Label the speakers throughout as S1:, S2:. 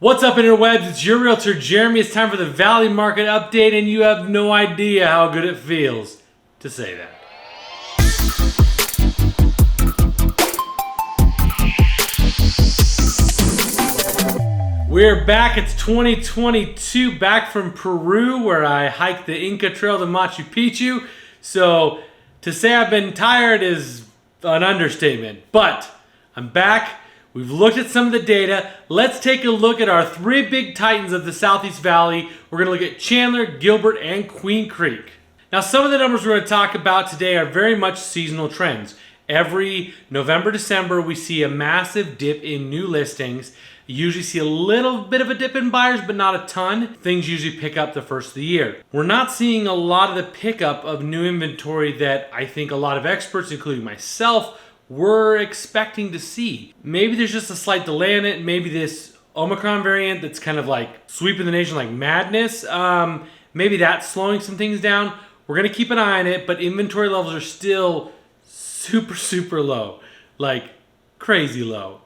S1: What's up, interwebs? It's your realtor, Jeremy. It's time for the Valley Market Update, and you have no idea how good it feels to say that. We're back. It's 2022, back from Peru, where I hiked the Inca Trail to Machu Picchu. So to say I've been tired is an understatement, but I'm back. We've looked at some of the data. Let's take a look at our three big titans of the Southeast Valley. We're going to look at Chandler, Gilbert, and Queen Creek. Now, some of the numbers we're going to talk about today are very much seasonal trends. Every November, December, we see a massive dip in new listings. You usually see a little bit of a dip in buyers, but not a ton. Things usually pick up the first of the year. We're not seeing a lot of the pickup of new inventory that I think a lot of experts, including myself, were expecting to see. Maybe there's just a slight delay in it. Maybe this Omicron variant that's kind of like sweeping the nation like madness. Maybe that's slowing some things down. We're going to keep an eye on it, but inventory levels are still super low. Like crazy low.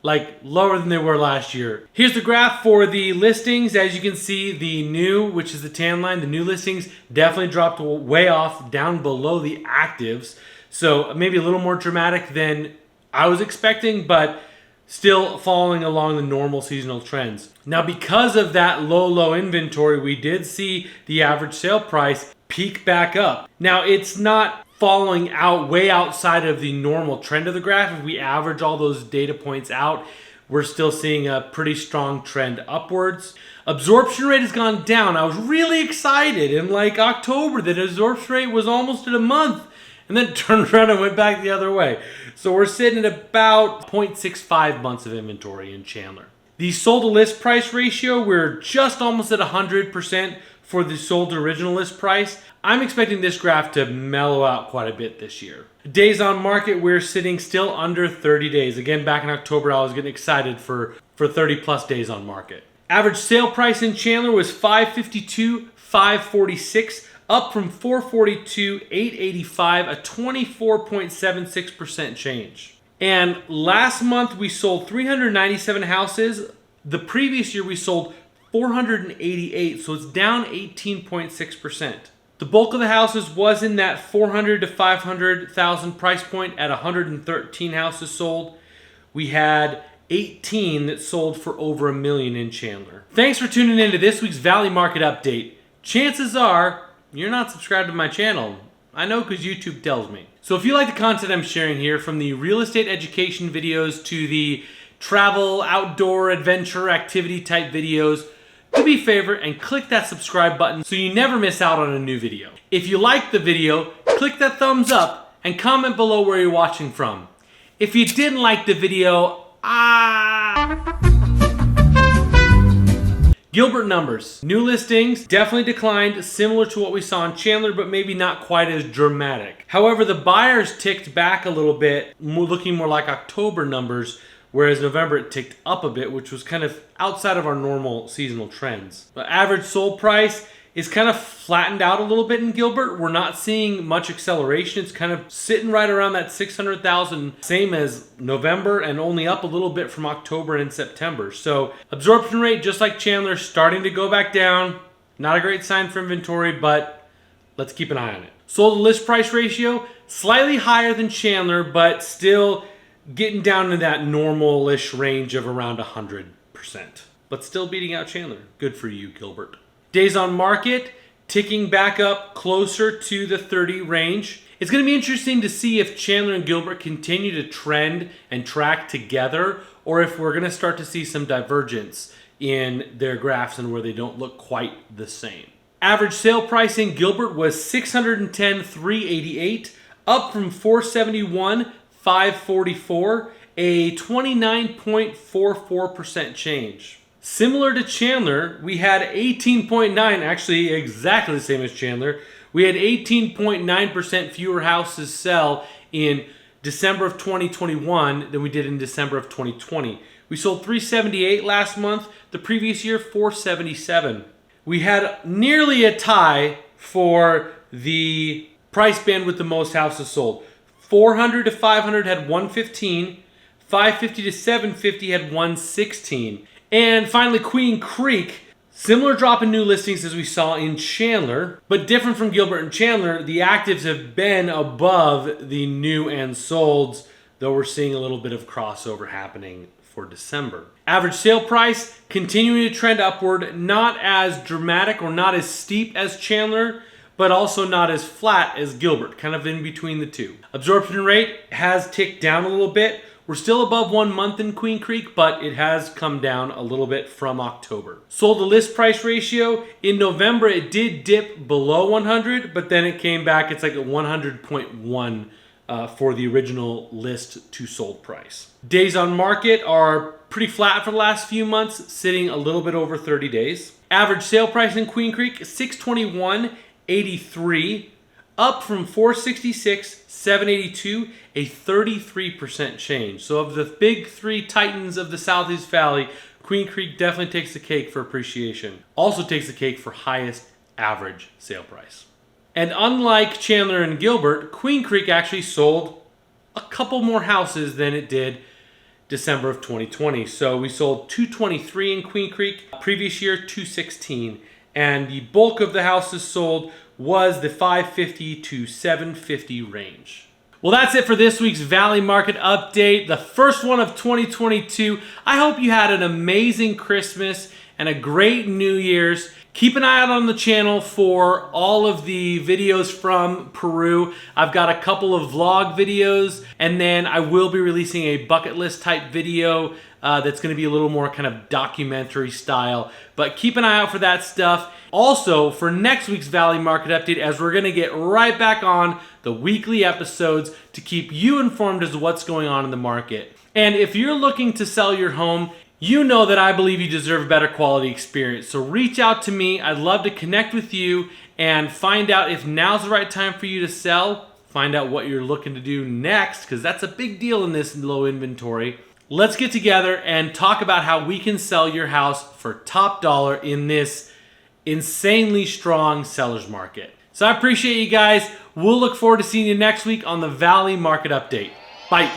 S1: Like lower than they were last year. Here's the graph for the listings. As you can see, the new, which is the tan line, the new listings definitely dropped way off down below the actives. So maybe a little more dramatic than I was expecting, but still following along the normal seasonal trends. Now, because of that low inventory, we did see the average sale price peak back up. Now, it's not falling out way outside of the normal trend of the graph. If we average all those data points out, we're still seeing a pretty strong trend upwards. Absorption rate has gone down. I was really excited in like October that absorption rate was almost at a month, and then turned around and went back the other way. So we're sitting at about 0.65 months of inventory in Chandler. The sold to list price ratio, we're just almost at 100% for the sold to original list price. I'm expecting this graph to mellow out quite a bit this year. Days on market, we're sitting still under 30 days. Again, back in October, I was getting excited for 30 plus days on market. Average sale price in Chandler was $552, $546, up from $442, $885, a 24.76% change. And last month we sold 397 houses. The previous year we sold 488, so it's down 18.6%. The bulk of the houses was in that 400 to 500,000 price point at 113 houses sold. We had 18 that sold for over $1 million in Chandler. Thanks for tuning in to this week's Valley Market Update. Chances are you're not subscribed to my channel. I know because YouTube tells me. So if you like the content I'm sharing here, from the real estate education videos to the travel, outdoor, adventure, activity type videos, do me a favor and click that subscribe button so you never miss out on a new video. If you like the video, click that thumbs up and comment below where you're watching from. If you didn't like the video, Gilbert numbers. New listings definitely declined, similar to what we saw in Chandler, but maybe not quite as dramatic. However, the buyers ticked back a little bit, looking more like October numbers, whereas November it ticked up a bit, which was kind of outside of our normal seasonal trends. The average sold price is kind of flattened out a little bit in Gilbert. We're not seeing much acceleration. It's kind of sitting right around that 600,000, same as November, and only up a little bit from October and September. So absorption rate, just like Chandler, starting to go back down. Not a great sign for inventory, but let's keep an eye on it. Sold to list price ratio, slightly higher than Chandler, but still getting down to that normal-ish range of around 100%. But still beating out Chandler. Good for you, Gilbert. Days on market, ticking back up closer to the 30 range. It's going to be interesting to see if Chandler and Gilbert continue to trend and track together, or if we're going to start to see some divergence in their graphs and where they don't look quite the same. Average sale price in Gilbert was $610,388, up from $471, $544, a 29.44% change. Similar to Chandler, we had 18.9, actually exactly the same as Chandler. We had 18.9% fewer houses sell in December of 2021 than we did in December of 2020. We sold 378 last month. The previous year, 477. We had nearly a tie for the price band with the most houses sold. 400 to 500 had 115. 550 to 750 had 116. And finally, Queen Creek. Similar drop in new listings as we saw in Chandler, but different from Gilbert and Chandler, the actives have been above the new and solds, though we're seeing a little bit of crossover happening for December. Average sale price continuing to trend upward, not as dramatic or not as steep as Chandler, but also not as flat as Gilbert, kind of in between the two. Absorption rate has ticked down a little bit. We're still above 1 month in Queen Creek, but it has come down a little bit from October. Sold to list price ratio, in November it did dip below 100, but then it came back, it's like a 100.1 for the original list to sold price. Days on market are pretty flat for the last few months, sitting a little bit over 30 days. Average sale price in Queen Creek, $621.83, up from $466, $782, a 33% change. So of the big three titans of the Southeast Valley, Queen Creek definitely takes the cake for appreciation. Also takes the cake for highest average sale price. And unlike Chandler and Gilbert, Queen Creek actually sold a couple more houses than it did December of 2020. So we sold 223 in Queen Creek, previous year 216, and the bulk of the houses sold was the 550 to 750 range. Well, that's it for this week's Valley Market Update, the first one of 2022. I hope you had an amazing Christmas and a great New Year's. Keep an eye out on the channel for all of the videos from Peru. I've got a couple of vlog videos, and then I will be releasing a bucket list type video that's going to be a little more kind of documentary style. But keep an eye out for that stuff. Also, for next week's Valley Market Update, as we're going to get right back on the weekly episodes to keep you informed as to what's going on in the market. And if you're looking to sell your home, you know that I believe you deserve a better quality experience. So reach out to me. I'd love to connect with you and find out if now's the right time for you to sell. Find out what you're looking to do next, because that's a big deal in this low inventory. Let's get together and talk about how we can sell your house for top dollar in this insanely strong seller's market. So I appreciate you guys. We'll look forward to seeing you next week on the Valley Market Update. Bye.